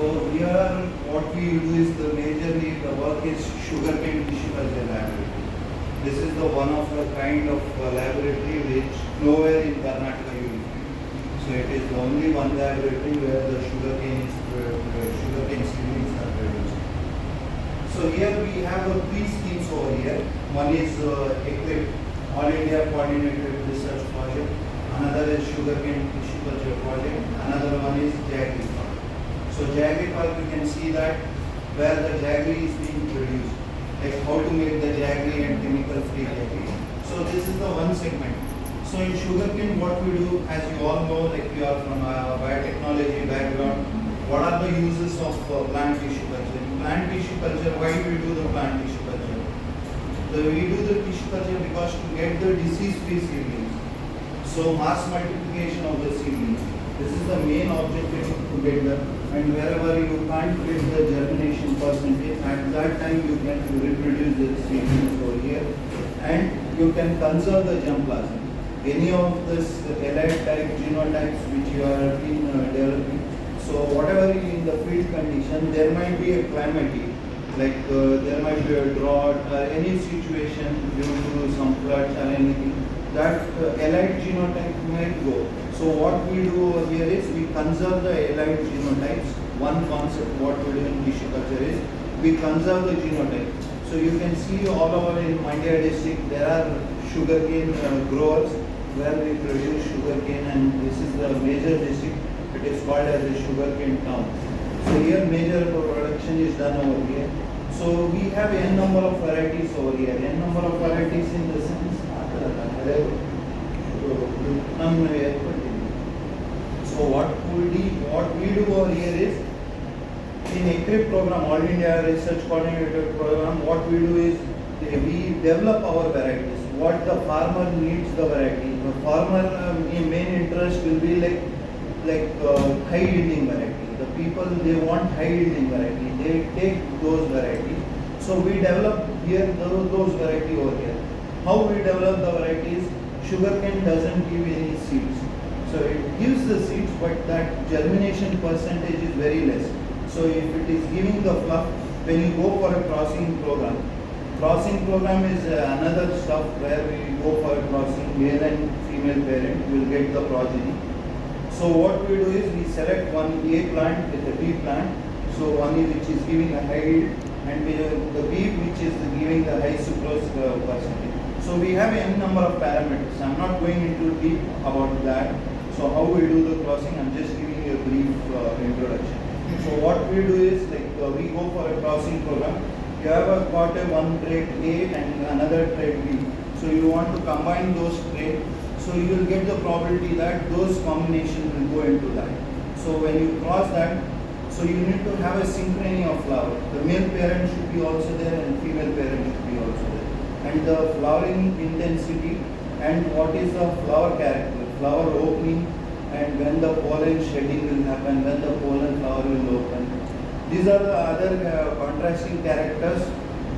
So here what we do is the majorly the work is sugarcane tissue culture laboratory. This is the one of a kind of laboratory which nowhere in Karnataka you will find. So it is the only one laboratory where the sugarcane seedlings are produced. So here we have three schemes over here. One is EQUIP, All India Coordinated Research Project. Another is sugarcane tissue culture project. Another one is jaggery park. So jaggery park, you can see that where the jaggery is being produced, like how to make the jaggery and chemical-free jaggery. So this is the one segment. So in sugarcane, what we do, as you all know, like we are from a biotechnology background, what are the uses of plant tissue culture? In plant tissue culture, why do we do the plant tissue culture? We do the tissue culture because to get the disease-free seedlings. So mass multiplication of the seedlings. This is the main objective to get the, and wherever you can't get the germination percentage, at that time you can reproduce the seedlings over here, and you can conserve the germplasm. Any of this allied type genotypes which you are been developing. So whatever is in the field condition, there might be a calamity, like there might be a drought or any situation due to some floods or anything, that allied genotype might go. So what we do over here is we conserve the allied genotypes. One concept what we do in tissue culture is we conserve the genotype. So you can see all over in Mandya district there are sugarcane growers where we produce sugarcane, and this is the major district. It is called as a sugarcane town. So here major production is done over here. So we have n number of varieties over here. N number of varieties in the sense. So what we do over here is in EQUIP program, All India Research Coordinator program, what we do is we develop our varieties. What the farmer needs the variety. The farmer main interest will be like high yielding variety. The people they want high yielding variety. They take those varieties. So we develop here those variety over here. How we develop the varieties? Sugarcane doesn't give any seeds. So it gives the seeds, but that germination percentage is very less. So if it is giving the fluff, when you go for a crossing program is another stuff where we go for a crossing, male and female parent will get the progeny. So what we do is we select one A plant with a B plant. So one is which is giving a high yield, and the B which is giving the high sucrose percentage. So we have n number of parameters. I'm not going into deep about that. So how we do the crossing, I'm just giving you a brief introduction. So what we do is like we go for a crossing program. You have got a one trait A and another trait B. So you want to combine those traits. So you will get the probability that those combinations will go into that. So when you cross that, so you need to have a synchrony of flower. The male parent should be also there and female parent should be also there. And the flowering intensity and what is the flower character, flower opening, and when the pollen shedding will happen, when the pollen flower will open. These are the other contrasting characters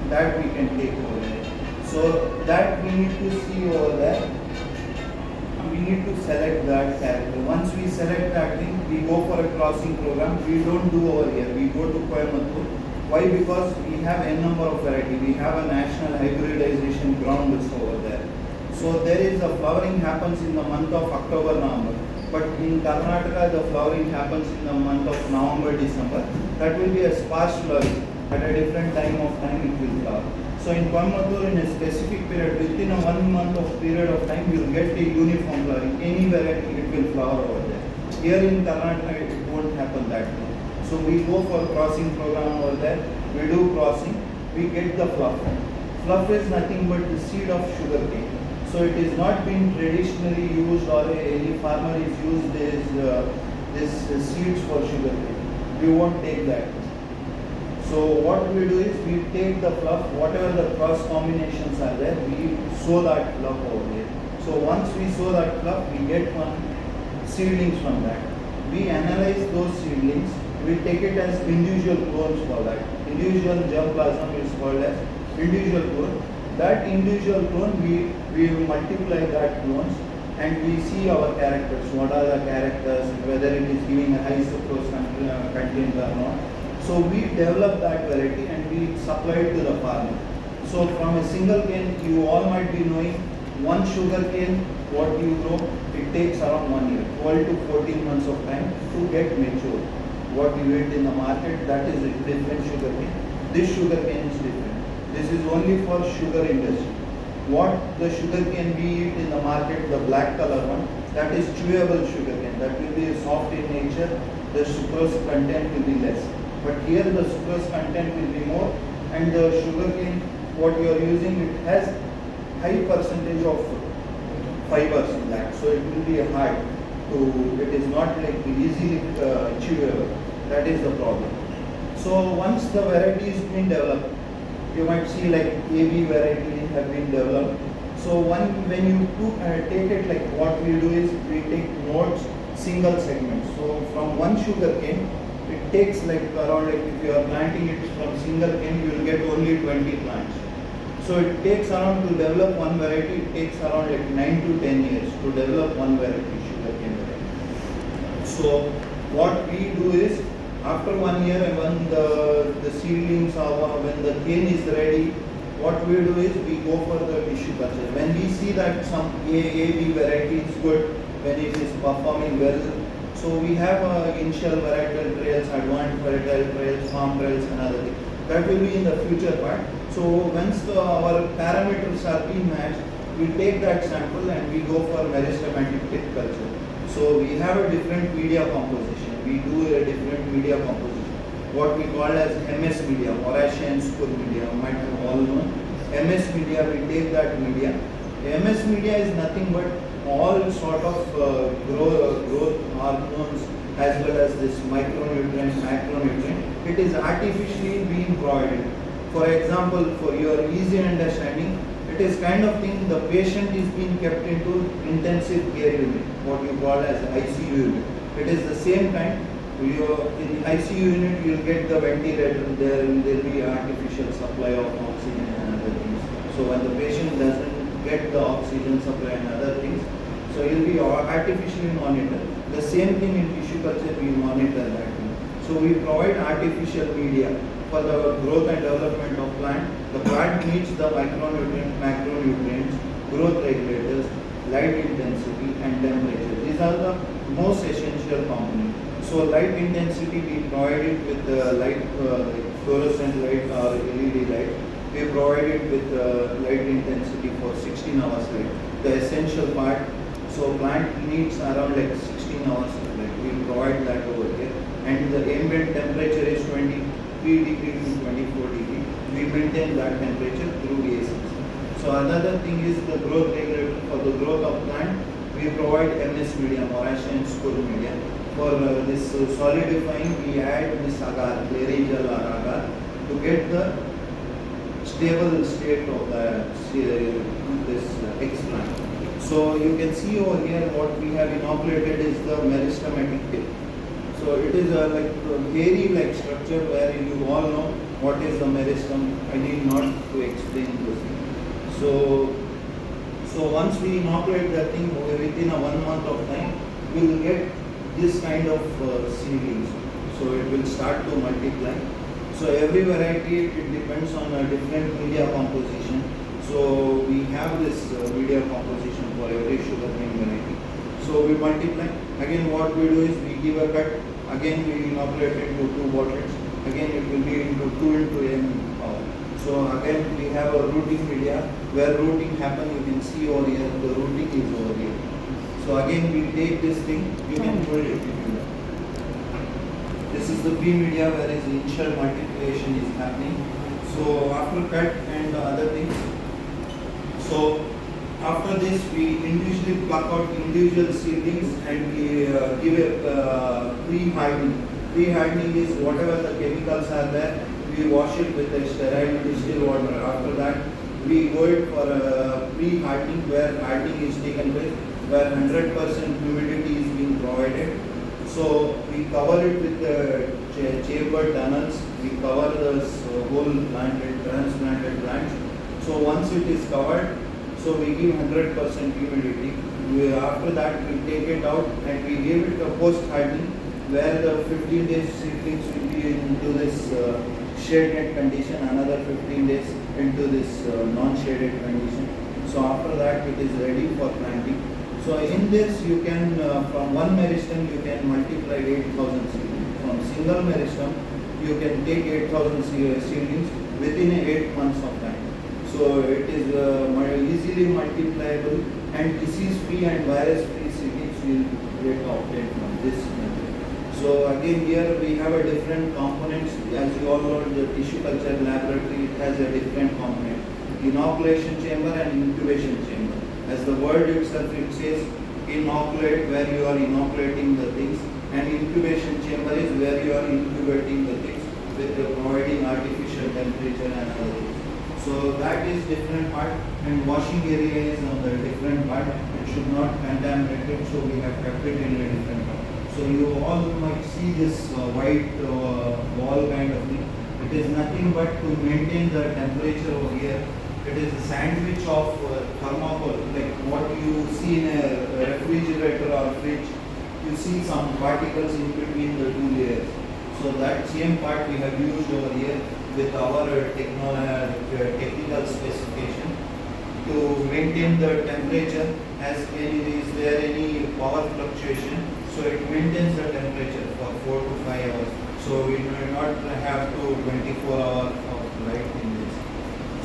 that we can take over there. So that we need to see over there. We need to select that character. Once we select that thing, we go for a crossing program. We don't do over here. We go to Coimbatore. Why? Because we have n number of variety. We have a national hybridization ground list over there. So there is a flowering happens in the month of October, November. But in Karnataka, the flowering happens in the month of November, December. That will be a sparse flowering. At a different time it will flower. So in Coimbatore, in a specific period, within a 1 month of period of time, you will get a uniform flowering. Any variety it will flower over there. Here in Karnataka, it won't happen that way. So we go for crossing program over there. We do crossing. We get the fluff. Fluff is nothing but the seed of sugarcane. So it is not been traditionally used, or any farmer is used this seeds for sugarcane. We won't take that. So what we do is we take the fluff, whatever the cross combinations are there, we sow that fluff over here. So once we sow that fluff, we get one seedlings from that. We analyze those seedlings. We take it as individual clones for that. Individual germplasm is called as individual clone. That individual clone, we multiply that clones and we see our characters, what are the characters, whether it is giving a high sucrose content or not. So we develop that variety and we supply it to the farmer. So from a single cane, you all might be knowing, one sugar cane, what you grow, it takes around 1 year, 12 to 14 months of time to get mature. What you eat in the market, that is a different sugar cane. This sugar cane is different. This is only for sugar industry. What the sugar cane we eat in the market, the black color one, that is chewable sugar cane. That will be soft in nature, the sucrose content will be less. But here the sucrose content will be more, and the sugar cane, what you are using, it has high percentage of fibers in that. So it will be hard to, it is not like easily chewable. That is the problem. So once the variety is being developed, you might see like AB variety have been developed. So when you take it, like what we do is we take nodes, single segments. So from one sugar cane, it takes like around, like if you are planting it from single cane, you will get only 20 plants. So it takes around, to develop one variety, it takes around like 9 to 10 years to develop one variety, sugar cane variety. So what we do is, after 1 year, when the seedlings are, when the cane is ready, what we do is we go for the tissue culture. When we see that some AB variety is good, when it is performing well, so we have initial varietal trails, advanced varietal trails, farm trails and other things. That will be in the future part. So once our parameters are being matched, we take that sample and we go for meristematic pith culture. So we have a different media composition. We do a different media composition. What we call as MS media, Mauritian school media, you might have all known. MS media, we take that media. MS media is nothing but all sort of growth hormones as well as this micronutrient, macronutrient. It is artificially being provided. For example, for your easy understanding, it is kind of thing, the patient is being kept into intensive care unit, what you call as ICU unit. It is the same kind. In ICU unit, you will get the ventilator, there will be artificial supply of oxygen and other things. So when the patient doesn't get the oxygen supply and other things, so you will be artificially monitored. The same thing in tissue culture, we monitor that thing. So we provide artificial media for the growth and development of plant. The plant needs the micronutrients, macronutrients, growth regulators, light intensity and temperature. These are the most essential components. So light intensity, we provide it with light, like fluorescent light or LED light. We provide it with light intensity for 16 hours light. The essential part, so plant needs around like 16 hours of light. We provide that over here. And the ambient temperature is 23 degree to 24 degree. We maintain that temperature through ACs. So another thing is the growth regulator. For the growth of plant, we provide MS media, Mauritian school media. For this solidifying, we add this agar, Clairigel or agar, to get the stable state of this explant. So you can see over here what we have inoculated is the meristematic pith. So it is like a hairy-like structure where you all know what is the meristem. I need not to explain this. So once we inoculate that thing, within a 1 month of time, we will get this kind of seedlings. So it will start to multiply. So every variety, it depends on a different media composition. So we have this media composition for every sugarcane variety. So we multiply. Again, what we do is we give a cut. Again, we inoculate it into 2 bottles. Again, it will be into 2 into n power. So again, we have a rooting media. Where rooting happen, you can see over here. The rooting is over here. So again, we take this thing. You can hold it if you like. This is the P media where is initial multiplication is happening. So after cut and other things. So after this, we individually pluck out individual seedlings and we give a pre-hardening. Pre-hardening is whatever the chemicals are there, we wash it with a sterile distilled water. After that, we go it for a pre-hardening where hardening is taken place, where 100% humidity is being provided. So we cover it with the chamber tunnels. We cover the whole planted, transplanted plants. So once it is covered, so we give 100% humidity. After that, we take it out and we give it a post-hardening where the 15 days seedlings will be into this shaded condition, another 15 days into this non-shaded condition. So after that, it is ready for planting. So in this, you can from one meristem you can multiply 8,000 seedlings. From single meristem, you can take 8,000 seedlings within 8 months of time. So it is easily multipliable and disease-free and virus-free seedlings will get obtained from this method. So again here we have a different components. As you all know, the tissue culture laboratory it has a different component. Inoculation chamber and incubation chamber. As the word itself it says inoculate, where you are inoculating the things, and incubation chamber is where you are incubating the things with providing artificial temperature and other things. So that is different part, and washing area is on the different part. It should not contaminate it, so we have kept it in a different part. So you all might see this white wall kind of thing. It is nothing but to maintain the temperature over here. It is a sandwich of thermocol, like what you see in a refrigerator or fridge. You see some particles in between the two layers. So that same part we have used over here with our technical specification to maintain the temperature. As is there any power fluctuation, so it maintains the temperature for 4 to 5 hours. So we do not have to 24 hours of light in this.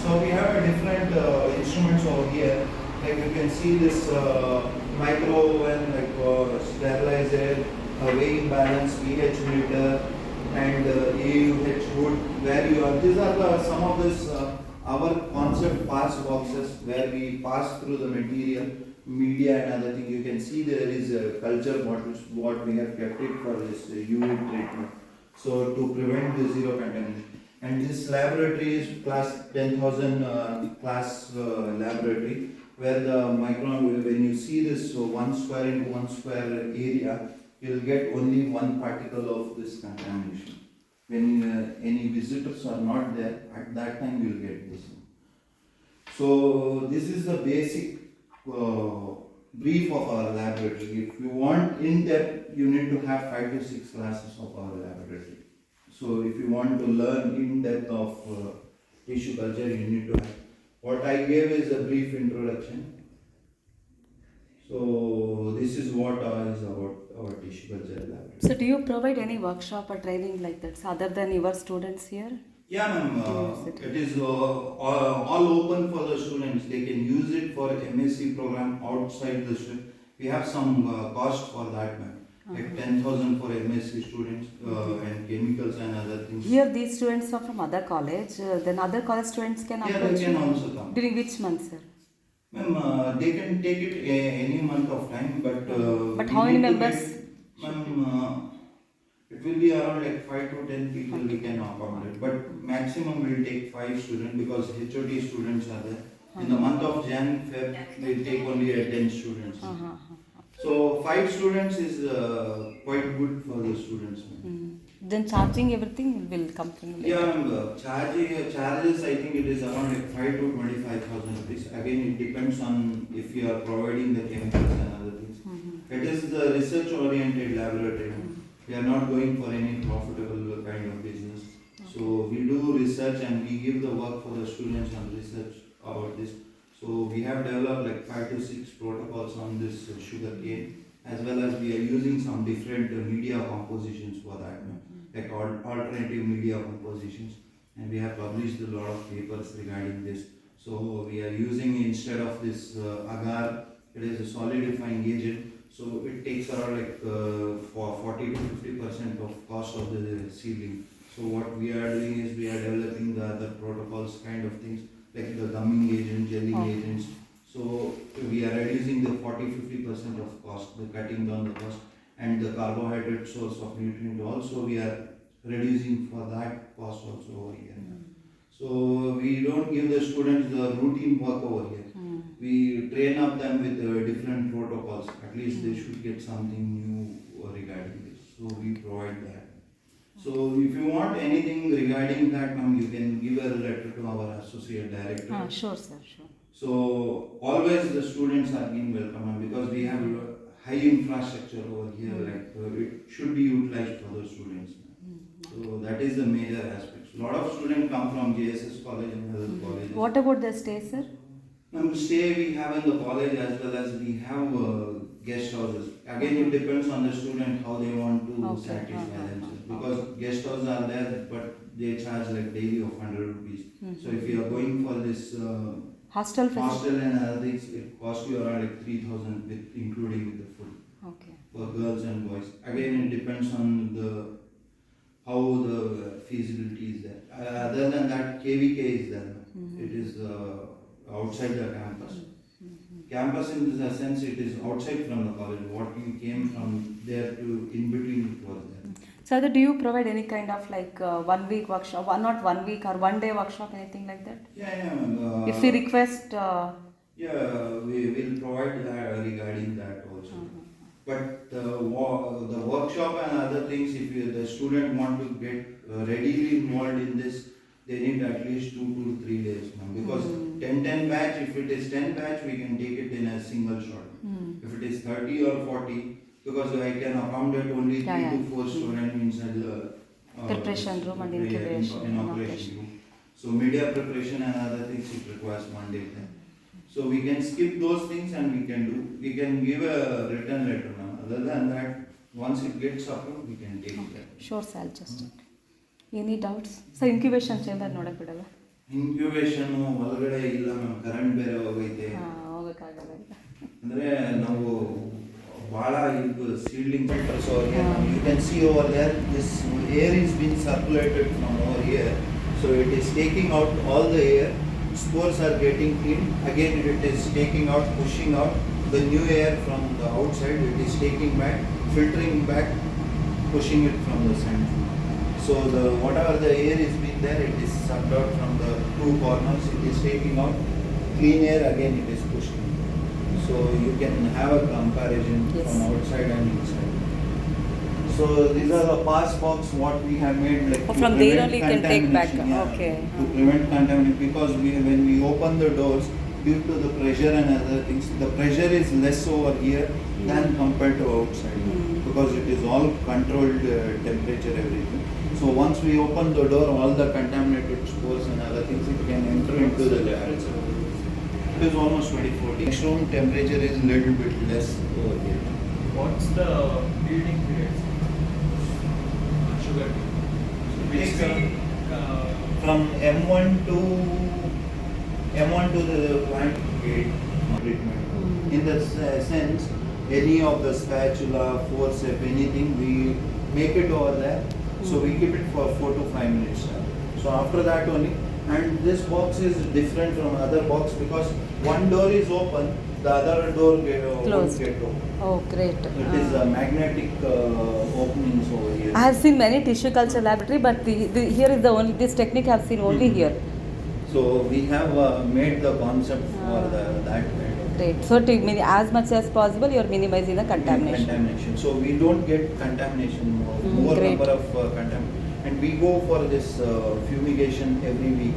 So we have a different instruments over here. Like you can see this micro oven, like sterilizer, weighing balance, pH meter, and AUH hood, where you are. These are some of this our concept pass boxes where we pass through the material, media and other thing. You can see there is a culture bottles what we have kept it for this UV treatment. So to prevent the zero contamination. And this laboratory is class 10,000 class laboratory, where the micron, when you see this 1 square into 1 square area, you will get only one particle of this contamination. When any visitors are not there, at that time you will get this. So this is the basic brief of our laboratory. If you want in depth, you need to have 5 to 6 classes of our laboratory. So if you want to learn in depth of tissue culture, you need to have. What I gave is a brief introduction. So this is what is about our tissue culture laboratory. So do you provide any workshop or training like that other than your students here? Yeah, ma'am. It is all open for the students. They can use it for MSc program outside the student. We have some cost for that, ma'am. Like 10,000 for MSc students and chemicals and other things. Here these students are from other college. Then other college students can approach. Yeah, they can also come. During which month, sir? Ma'am, they can take it any month of time, but how many members? Ma'am, it will be around like 5 to 10 people we can accommodate, but maximum will take 5 students because HOD students are there. In the month of Jan, Feb, we take only 10 students. So 5 students is quite good for the students. Then charging everything will come from later. Yeah, charges I think it is around like 5 to 25,000 rupees. Again, it depends on if you are providing the chemicals and other things. It is the research oriented laboratory. We are not going for any profitable kind of business. So we do research and we give the work for the students on research about this. So we have developed like 5 to 6 protocols on this sugar cane, as well as we are using some different media compositions for that, like alternative media compositions, and we have published a lot of papers regarding this. So we are using, instead of this agar, it is a solidifying agent. So it takes around like for 40 to 50% of cost of the seedling. So what we are doing is we are developing the other protocols kind of things, like the gumming agent, gelling agents. So we are reducing the 40-50% of cost, the cutting down the cost, and the carbohydrate source of nutrient also we are reducing for that cost also over here. So we don't give the students the routine work over here. We train up them with different protocols. At least they should get something new regarding this. So we provide that. So if you want anything regarding that, ma'am, you can give a letter to our associate director. Sure, sir, sure. So always the students are being welcome, and because we have high infrastructure over here, like it should be utilized for the students. So that is the major aspect. A lot of students come from JSS college and other colleges. What about the stay, sir? Stay we have in the college, as well as we have guest houses. Again, it depends on the student how they want to Okay. satisfy themselves. Because guest houses are there, but they charge like daily of 100 rupees. So if you are going for this Hostel facility? hostel and other things, it costs you around like 3,000 with including with the food Okay. for girls and boys. Again, it depends on the how the feasibility is there. Other than that, KVK is there. It is outside the campus. Campus in the sense it is outside from the college. What you came from there to in between it was there. So do you provide any kind of like 1 week workshop, not 1 week or 1 day workshop, anything like that? Yeah. If we request, Yeah, we will provide that regarding that also. But the workshop and other things, if the student want to get readily involved in this, they need at least 2 to 3 days, ma'am. Because 10 batch, if it is 10 batch, we can take it in a single shot. If it is 30 or 40, because I can accommodate only 3 to 4 students inside the Preparation room and incubation, inoculation room. So media preparation and other things, it requires 1 day time. So we can skip those things and we can give a written letter now. Other than that, once it gets approved, we can take it. sure sir, I'll just any doubts? So incubation chamber ನೋಡಕ್ ಬಿಡಲ್ಲ? Incubation ಒಳಗಡೆ ಇಲ್ಲ ma'am, current ಬೇರೆ ಹೋಗೈತೆ. ಹೋಗಕ್ಕಾಗಲ್ಲ ಈಗ. ಅಂದ್ರೆ ನಾವು ಬಹಳ ಇದು ಸೀಲ್ಡಿಂಗ್ filter. So you can see over there, this air is being circulated from over here. So it is taking out all the air. Spores are getting clean. Again it is taking out, pushing out the new air from the outside. It is taking back, filtering back, pushing it from the center. So the whatever the air is being there, it is sucked out from the two corners. It is taking out clean air. Again it is pushing. So you can have a comparison from outside and inside. So these are the pass box what we have made, like to from there prevent only you can take back. contamination, yeah, Okay. to prevent contamination, because when we open the doors, due to the pressure and other things, the pressure is less over here than compared to outside, because it is all controlled temperature, everything. So once we open the door, all the contaminated spores and other things, it can enter into the lab. It is almost 24 degrees. Next room temperature is little bit less over here. What's the building period? Sugar. Basically, from M1 to the plant gate treatment. In the sense, any of the spatula, forceps, anything, we make it over there. So we keep it for 4 to 5 minutes. So after that only, and this box is different from other box because one door is open, the other door won't Closed. get open. Oh, great. It is a magnetic openings over here. I have seen many tissue culture laboratory, but here is the only, this technique I have seen only here. So we have made the concept for that kind of Great. So to as much as possible, you are minimizing the contamination. So we don't get contamination, more great. number of contamination. And we go for this fumigation every week.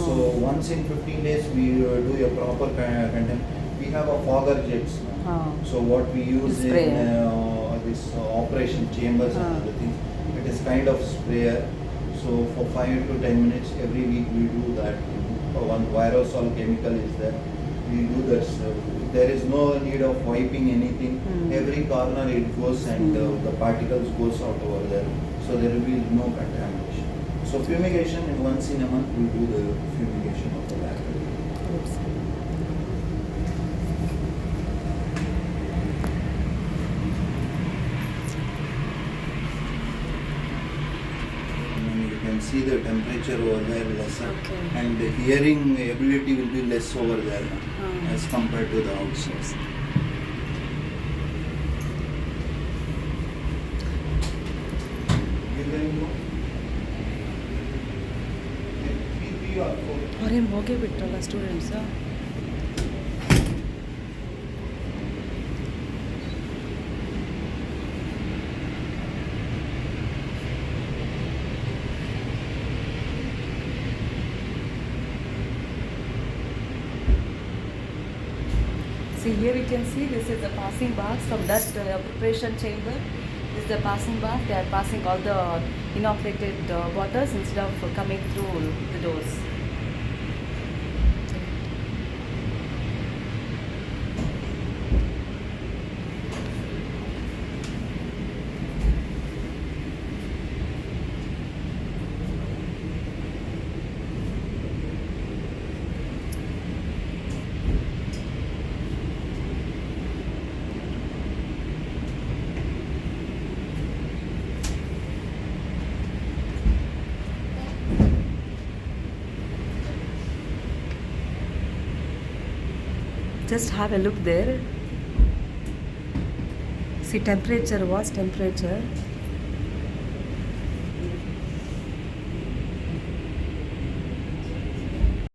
So once in 15 days we do a proper contamination. We have a fogger jets now. So what we use Spray. in this operation chambers and other things, it is kind of sprayer. So for 5 to 10 minutes every week we do that. One aerosol chemical is there. We do that. So there is no need of wiping anything. Every corner it goes and the particles goes out over there. So there will be no contamination. So fumigation, and once in a month we do the fumigation of the lab. You can see the temperature over there lesser, Okay. and the hearing ability will be less over there as compared to the outside. You can go. Three or four. ಅವ್ರೇನು ಹೋಗೇ ಬಿಟ್ರಲ್ಲ students. See here you can see this is the passing bath from that preparation chamber. This is the passing bath. They are passing all the inoculated waters instead of coming through the doors. Just have a look there. See temperature, was temperature.